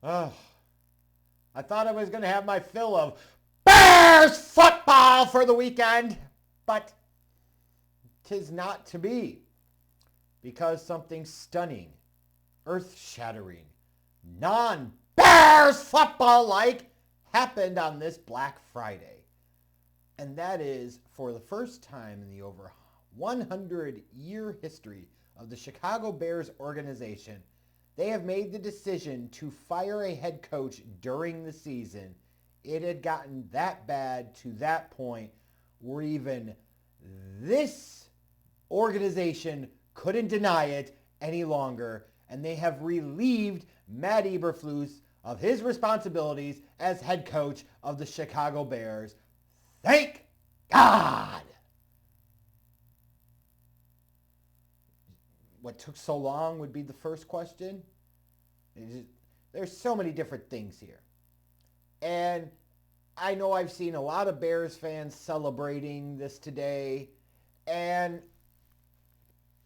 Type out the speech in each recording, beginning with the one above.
Oh, I thought I was going to have my fill of Bears football for the weekend, but 'tis not to be, because something stunning, earth-shattering, non-Bears football-like happened on this Black Friday. And that is, for the first time in the over 100-year history of the Chicago Bears organization, they have made the decision to fire a head coach during the season. It had gotten that bad to that point where even this organization couldn't deny it any longer, and they have relieved Matt Eberflus of his responsibilities as head coach of the Chicago Bears. Thank God! What took so long would be the first question. There's so many different things here. And I know I've seen a lot of Bears fans celebrating this today. And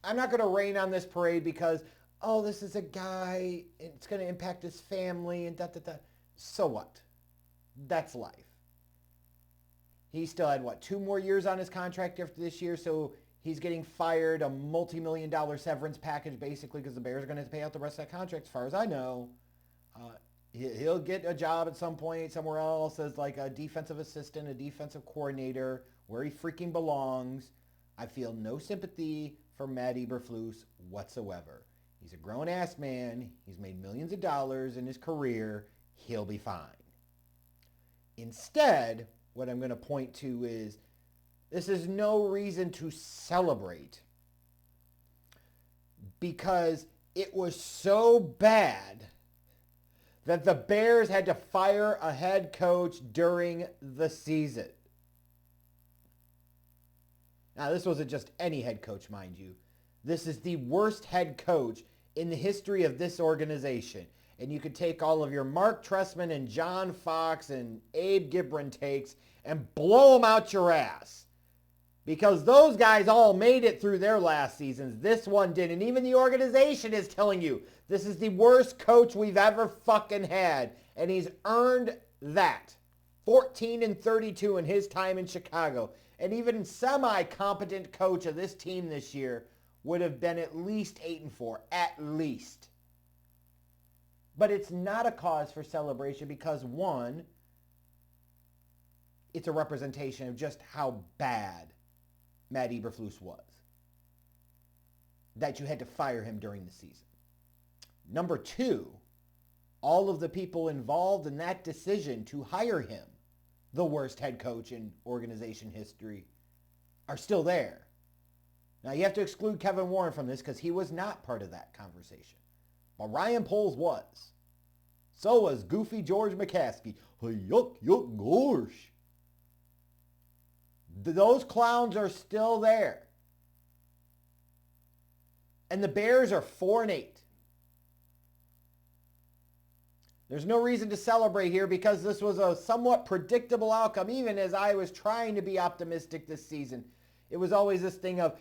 I'm not going to rain on this parade because, oh, this is a guy, it's going to impact his family and da-da-da. So what? That's life. He still had, 2 more years on his contract after this year, so he's getting fired, a multi-million-dollar severance package, basically, because the Bears are going to have to pay out the rest of that contract, as far as I know. He'll get a job at some point somewhere else as like a defensive assistant, a defensive coordinator, where he freaking belongs. I feel no sympathy for Matt Eberflus whatsoever. He's a grown-ass man. He's made millions of dollars in his career. He'll be fine. Instead, what I'm going to point to is this is no reason to celebrate because it was so bad that the Bears had to fire a head coach during the season. Now, this wasn't just any head coach, mind you. This is the worst head coach in the history of this organization. And you could take all of your Mark Trestman and John Fox and Abe Gibran takes and blow them out your ass. Because those guys all made it through their last seasons. This one didn't. Even the organization is telling you this is the worst coach we've ever fucking had. And he's earned that. 14-32 in his time in Chicago. And even semi-competent coach of this team this year would have been at least 8-4. At least. But it's not a cause for celebration because, one, it's a representation of just how bad Matt Eberflus was. That you had to fire him during the season. Number two, all of the people involved in that decision to hire him, the worst head coach in organization history, are still there. Now you have to exclude Kevin Warren from this because he was not part of that conversation. But Ryan Poles was. So was Goofy George McCaskey. Yuck, gosh. Those clowns are still there. And the Bears are 4-8. There's no reason to celebrate here because this was a somewhat predictable outcome, even as I was trying to be optimistic this season. It was always this thing of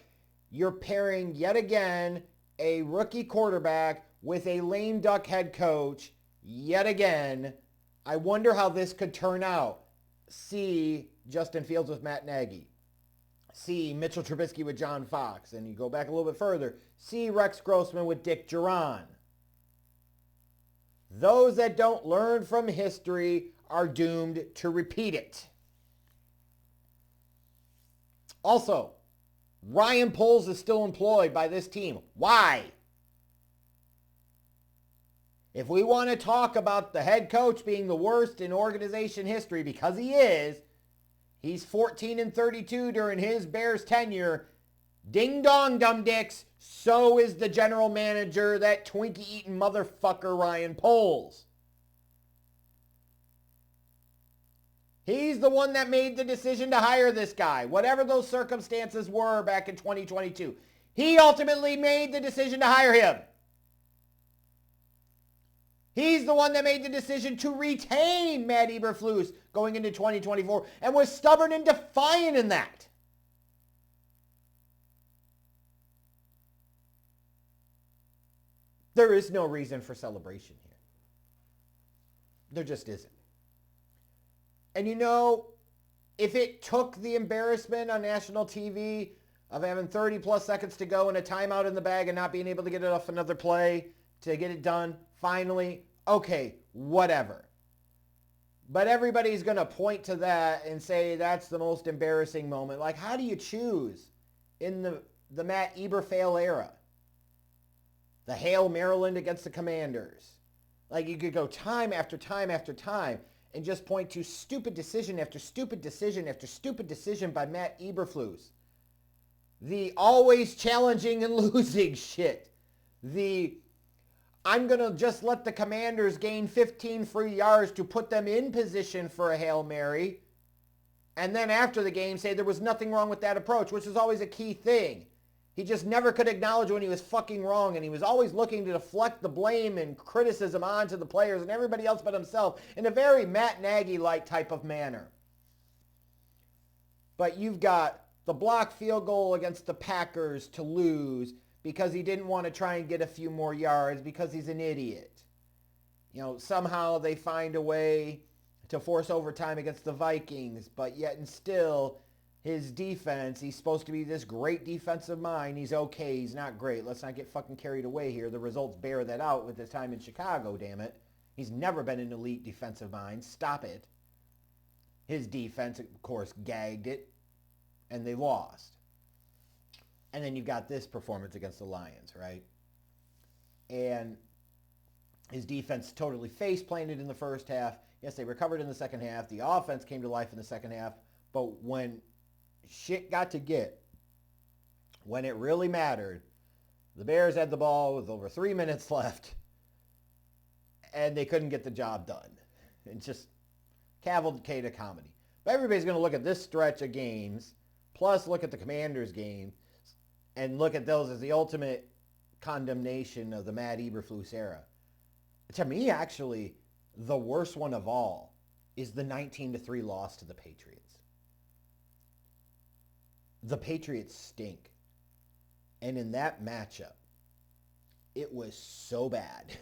you're pairing yet again a rookie quarterback with a lame duck head coach yet again. I wonder how this could turn out. See Justin Fields with Matt Nagy. See Mitchell Trubisky with John Fox. And you go back a little bit further. See Rex Grossman with Dick Duran. Those that don't learn from history are doomed to repeat it. Also, Ryan Poles is still employed by this team. Why? If we want to talk about the head coach being the worst in organization history, because he is, he's 14-32 during his Bears tenure. Ding dong, dumb dicks. So is the general manager, that Twinkie-eating motherfucker, Ryan Poles. He's the one that made the decision to hire this guy, whatever those circumstances were back in 2022. He ultimately made the decision to hire him. He's the one that made the decision to retain Matt Eberflus going into 2024 and was stubborn and defiant in that. There is no reason for celebration here. There just isn't. And you know, if it took the embarrassment on national TV of having 30 plus seconds to go and a timeout in the bag and not being able to get it off another play to get it done finally, okay, whatever. But everybody's going to point to that and say that's the most embarrassing moment. Like, how do you choose in the Matt Eberflus era? The Hail Maryland against the Commanders. Like, you could go time after time after time and just point to stupid decision after stupid decision after stupid decision by Matt Eberflus. The always challenging and losing shit. The I'm going to just let the Commanders gain 15 free yards to put them in position for a Hail Mary. And then after the game say there was nothing wrong with that approach, which is always a key thing. He just never could acknowledge when he was fucking wrong, and he was always looking to deflect the blame and criticism onto the players and everybody else but himself in a very Matt Nagy-like type of manner. But you've got the blocked field goal against the Packers to lose because he didn't want to try and get a few more yards because he's an idiot. You know, somehow they find a way to force overtime against the Vikings, but yet and still his defense, he's supposed to be this great defensive mind. He's okay. He's not great. Let's not get fucking carried away here. The results bear that out with his time in Chicago, damn it. He's never been an elite defensive mind. Stop it. His defense, of course, gagged it, and they lost. And then you've got this performance against the Lions, right? And his defense totally face-planted in the first half. Yes, they recovered in the second half. The offense came to life in the second half. But when shit got to get, when it really mattered, the Bears had the ball with over 3 minutes left, and they couldn't get the job done. It's just cavalcade of comedy. But everybody's going to look at this stretch of games, plus look at the Commanders game, and look at those as the ultimate condemnation of the Matt Eberflus era. To me, actually, the worst one of all is the 19-3 loss to the Patriots. The Patriots stink. And in that matchup, it was so bad.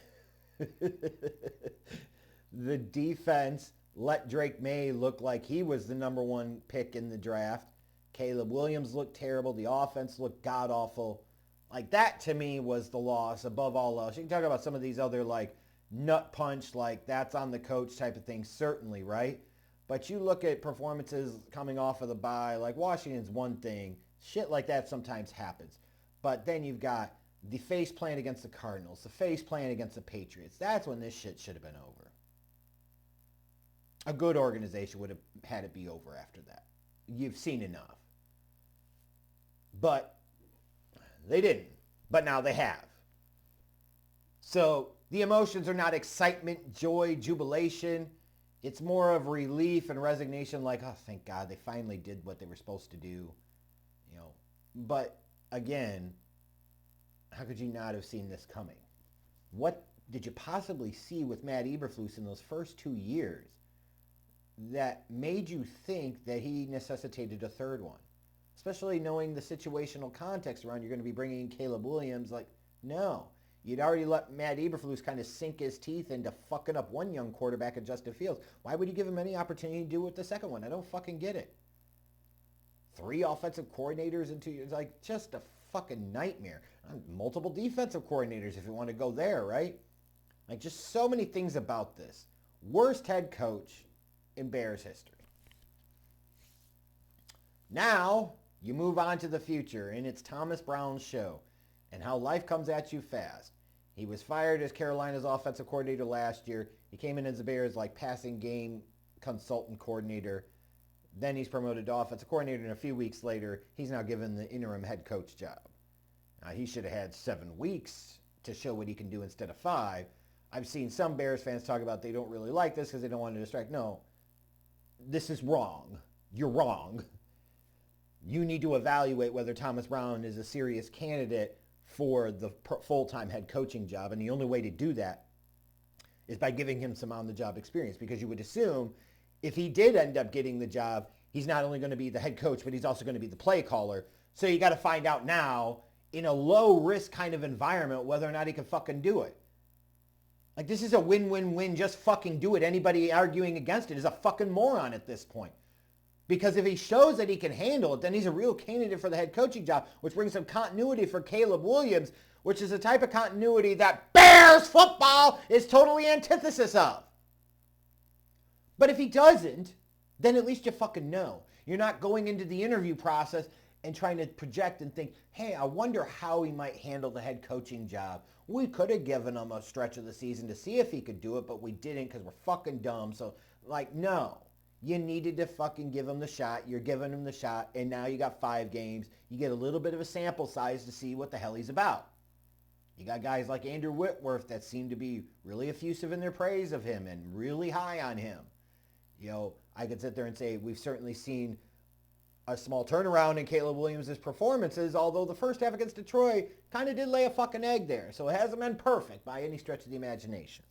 The defense let Drake May look like he was the number one pick in the draft. Caleb Williams looked terrible. The offense looked god-awful. Like, that to me was the loss above all else. You can talk about some of these other, like, nut punch, like, that's on the coach type of thing, certainly, right? But you look at performances coming off of the bye, like Washington's one thing. Shit like that sometimes happens. But then you've got the face plant against the Cardinals, the face plant against the Patriots. That's when this shit should have been over. A good organization would have had it be over after that. You've seen enough. But they didn't. But now they have. So the emotions are not excitement, joy, jubilation. It's more of relief and resignation, like, oh, thank God they finally did what they were supposed to do. You know. But again, how could you not have seen this coming? What did you possibly see with Matt Eberflus in those first 2 years that made you think that he necessitated a third one? Especially knowing the situational context around you're going to be bringing in Caleb Williams. Like, no. You'd already let Matt Eberflus kind of sink his teeth into fucking up one young quarterback at Justin Fields. Why would you give him any opportunity to do it with the second one? I don't fucking get it. 3 offensive coordinators in 2 years. Like, just a fucking nightmare. Multiple defensive coordinators if you want to go there, right? Like, just so many things about this. Worst head coach in Bears history. Now, you move on to the future, and it's Thomas Brown's show and how life comes at you fast. He was fired as Carolina's offensive coordinator last year. He came in as the Bears' like passing game consultant coordinator. Then he's promoted to offensive coordinator, and a few weeks later, he's now given the interim head coach job. Now, he should have had 7 weeks to show what he can do instead of 5. I've seen some Bears fans talk about they don't really like this because they don't want to distract. No, this is wrong. You're wrong. You need to evaluate whether Thomas Brown is a serious candidate for the full-time head coaching job. And the only way to do that is by giving him some on-the-job experience, because you would assume if he did end up getting the job, he's not only going to be the head coach, but he's also going to be the play caller. So you got to find out now in a low-risk kind of environment whether or not he can fucking do it. Like, this is a win-win-win. Just fucking do it. Anybody arguing against it is a fucking moron at this point. Because if he shows that he can handle it, then he's a real candidate for the head coaching job, which brings some continuity for Caleb Williams, which is the type of continuity that Bears football is totally antithesis of. But if he doesn't, then at least you fucking know. You're not going into the interview process and trying to project and think, hey, I wonder how he might handle the head coaching job. We could have given him a stretch of the season to see if he could do it, but we didn't because we're fucking dumb. So, like, no. You needed to fucking give him the shot. You're giving him the shot, and now you got 5 games. You get a little bit of a sample size to see what the hell he's about. You got guys like Andrew Whitworth that seem to be really effusive in their praise of him and really high on him. You know, I could sit there and say we've certainly seen a small turnaround in Caleb Williams' performances, although the first half against Detroit kind of did lay a fucking egg there. So it hasn't been perfect by any stretch of the imagination.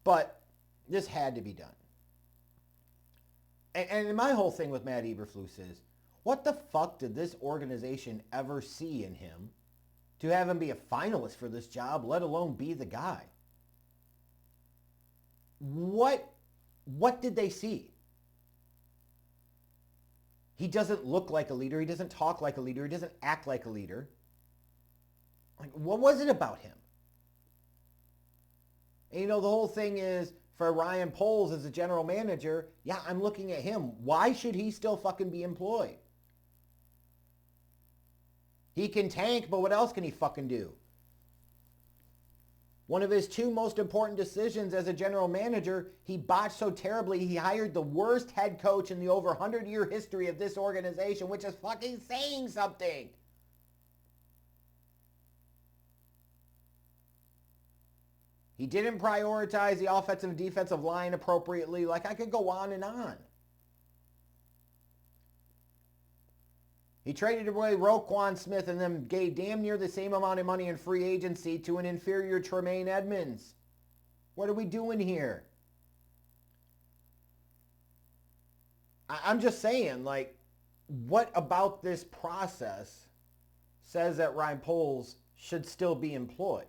But this had to be done. And my whole thing with Matt Eberflus is, what the fuck did this organization ever see in him to have him be a finalist for this job, let alone be the guy? What did they see? He doesn't look like a leader. He doesn't talk like a leader. He doesn't act like a leader. Like, what was it about him? And, you know, the whole thing is, for Ryan Poles as a general manager, yeah, I'm looking at him. Why should he still fucking be employed? He can tank, but what else can he fucking do? One of his 2 most important decisions as a general manager, he botched so terribly, he hired the worst head coach in the over 100-year history of this organization, which is fucking saying something. He didn't prioritize the offensive and defensive line appropriately. Like, I could go on and on. He traded away Roquan Smith and then gave damn near the same amount of money in free agency to an inferior Tremaine Edmonds. What are we doing here? I'm just saying, like, what about this process says that Ryan Poles should still be employed?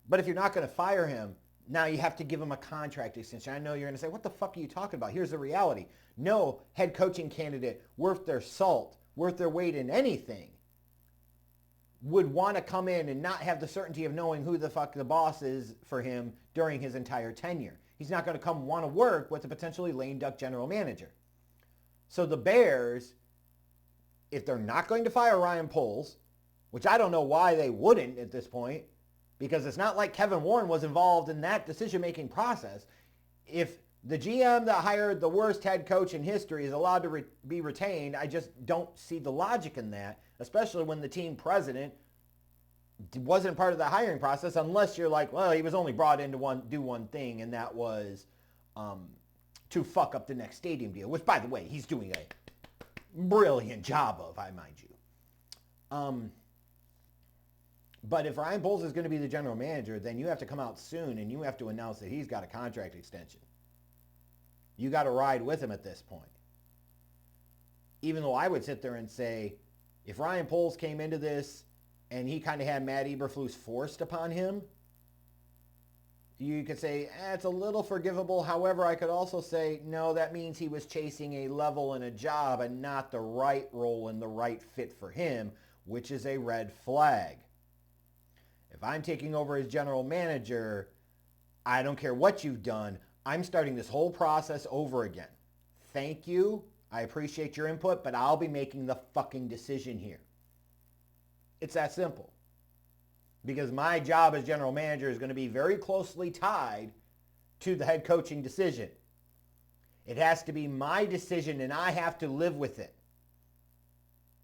But if you're not going to fire him, now you have to give him a contract extension. I know you're going to say, what the fuck are you talking about? Here's the reality. No head coaching candidate worth their salt, worth their weight in anything, would want to come in and not have the certainty of knowing who the fuck the boss is for him during his entire tenure. He's not going to come want to work with a potentially lame duck general manager. So the Bears, if they're not going to fire Ryan Poles, which I don't know why they wouldn't at this point, because it's not like Kevin Warren was involved in that decision-making process. If the GM that hired the worst head coach in history is allowed to be retained, I just don't see the logic in that, especially when the team president wasn't part of the hiring process, unless you're like, well, he was only brought in to do one thing, and that was to fuck up the next stadium deal, which, by the way, he's doing a brilliant job of, I mind you. But if Ryan Poles is going to be the general manager, then you have to come out soon and you have to announce that he's got a contract extension. You got to ride with him at this point. Even though I would sit there and say, if Ryan Poles came into this and he kind of had Matt Eberflus forced upon him, you could say, it's a little forgivable. However, I could also say, no, that means he was chasing a level and a job and not the right role and the right fit for him, which is a red flag. If I'm taking over as general manager, I don't care what you've done. I'm starting this whole process over again. Thank you. I appreciate your input, but I'll be making the fucking decision here. It's that simple. Because my job as general manager is going to be very closely tied to the head coaching decision. It has to be my decision and I have to live with it.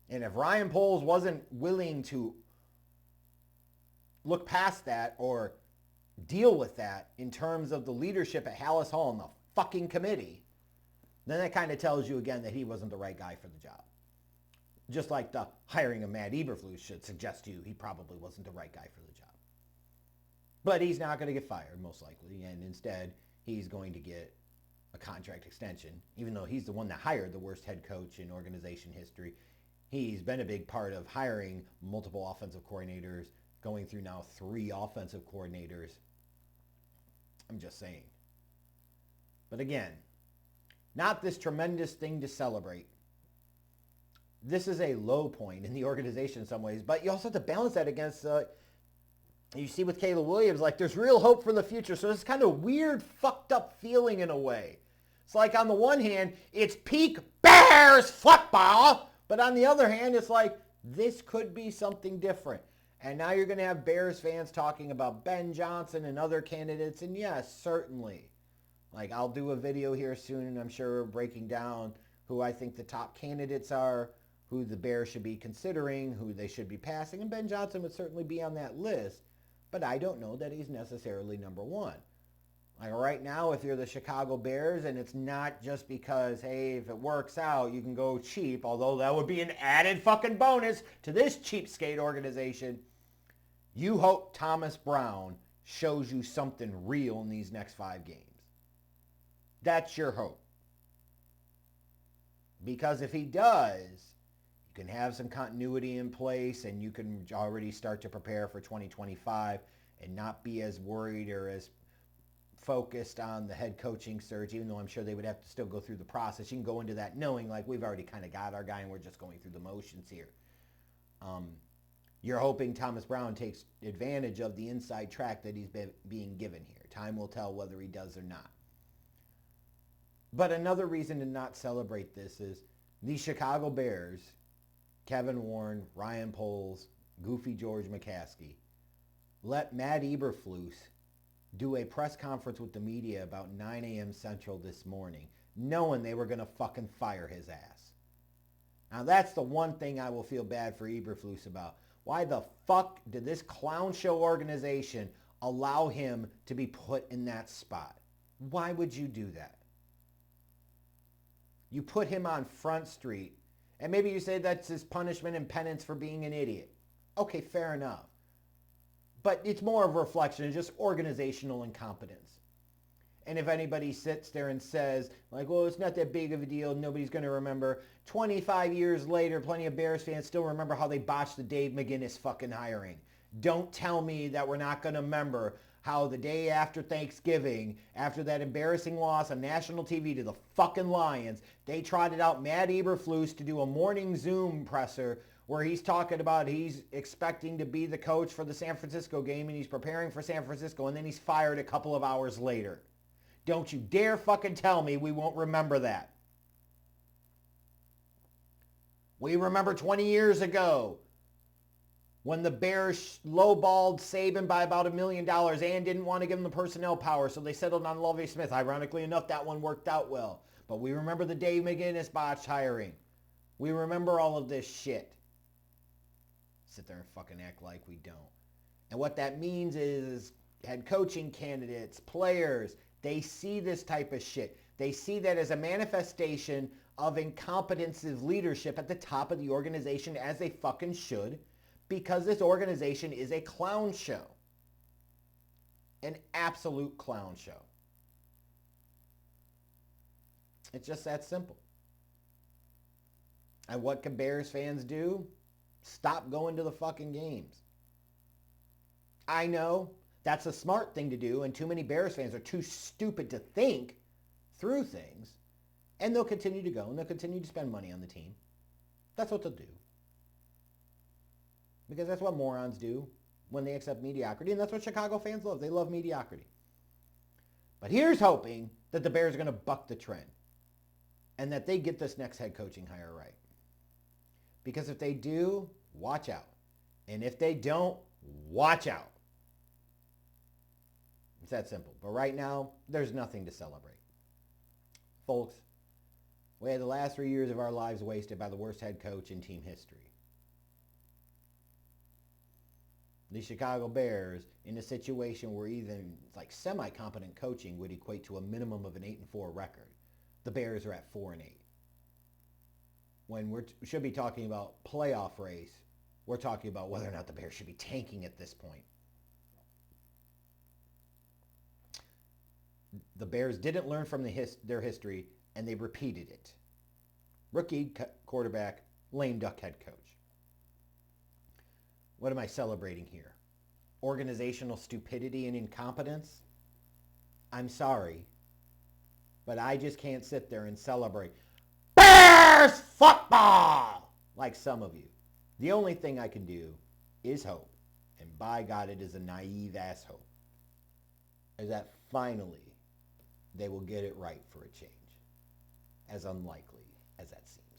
And if Ryan Poles wasn't willing to look past that or deal with that in terms of the leadership at Hallis Hall and the fucking committee, then that kind of tells you again that he wasn't the right guy for the job. Just like the hiring of Matt Eberflus should suggest to you he probably wasn't the right guy for the job. But he's not going to get fired, most likely, and instead he's going to get a contract extension, even though he's the one that hired the worst head coach in organization history. He's been a big part of hiring multiple offensive coordinators, going through now 3 offensive coordinators. I'm just saying. But again, not this tremendous thing to celebrate. This is a low point in the organization in some ways, but you also have to balance that against, you see with Caleb Williams, like there's real hope for the future. So it's kind of weird, fucked up feeling in a way. It's like on the one hand, it's peak Bears football, but on the other hand, it's like this could be something different. And now you're going to have Bears fans talking about Ben Johnson and other candidates, and yes, certainly. Like I'll do a video here soon, and I'm sure breaking down who I think the top candidates are, who the Bears should be considering, who they should be passing, and Ben Johnson would certainly be on that list, but I don't know that he's necessarily number one. Like right now, if you're the Chicago Bears, and it's not just because, hey, if it works out, you can go cheap, although that would be an added fucking bonus to this cheapskate organization, you hope Thomas Brown shows you something real in these next 5 games. That's your hope. Because if he does, you can have some continuity in place and you can already start to prepare for 2025 and not be as worried or as focused on the head coaching search, even though I'm sure they would have to still go through the process. You can go into that knowing like we've already kind of got our guy and we're just going through the motions here. You're hoping Thomas Brown takes advantage of the inside track that he's being given here. Time will tell whether he does or not. But another reason to not celebrate this is the Chicago Bears, Kevin Warren, Ryan Poles, Goofy George McCaskey, let Matt Eberflus do a press conference with the media about 9 a.m. Central this morning, knowing they were going to fucking fire his ass. Now that's the one thing I will feel bad for Eberflus about. Why the fuck did this clown show organization allow him to be put in that spot? Why would you do that? You put him on Front Street, and maybe you say that's his punishment and penance for being an idiot. Okay, fair enough. But it's more of a reflection of just organizational incompetence. And if anybody sits there and says, like, well, it's not that big of a deal, nobody's going to remember, 25 years later, plenty of Bears fans still remember how they botched the Dave McGinnis fucking hiring. Don't tell me that we're not going to remember how the day after Thanksgiving, after that embarrassing loss on national TV to the fucking Lions, they trotted out Matt Eberflus to do a morning Zoom presser where he's talking about he's expecting to be the coach for the San Francisco game and he's preparing for San Francisco, and then he's fired a couple of hours later. Don't you dare fucking tell me we won't remember that. We remember 20 years ago when the Bears lowballed Saban by about $1 million and didn't want to give him the personnel power, so they settled on Lovie Smith. Ironically enough, that one worked out well. But we remember the Dave McGinnis botched hiring. We remember all of this shit. Sit there and fucking act like we don't. And what that means is head coaching candidates, players, they see this type of shit. They see that as a manifestation of incompetence of leadership at the top of the organization, as they fucking should, because this organization is a clown show. An absolute clown show. It's just that simple. And what can Bears fans do? Stop going to the fucking games. I know that's a smart thing to do, and too many Bears fans are too stupid to think through things, and they'll continue to go, and they'll continue to spend money on the team. That's what they'll do. Because that's what morons do when they accept mediocrity, and that's what Chicago fans love. They love mediocrity. But here's hoping that the Bears are going to buck the trend and that they get this next head coaching hire right. Because if they do, watch out. And if they don't, watch out. It's that simple. But right now, there's nothing to celebrate. Folks, we had the last 3 years of our lives wasted by the worst head coach in team history. The Chicago Bears, in a situation where even like semi-competent coaching would equate to a minimum of an 8-4 record, the Bears are at 4-8. When we should be talking about playoff race, we're talking about whether or not the Bears should be tanking at this point. The Bears didn't learn from their history, and they repeated it. Rookie quarterback, lame duck head coach. What am I celebrating here? organizational stupidity and incompetence, I'm sorry, but I just can't sit there and celebrate Bears football like some of you. The only thing I can do is hope, and by God, it is a naive ass hope, is that finally they will get it right for a change, as unlikely as that seems.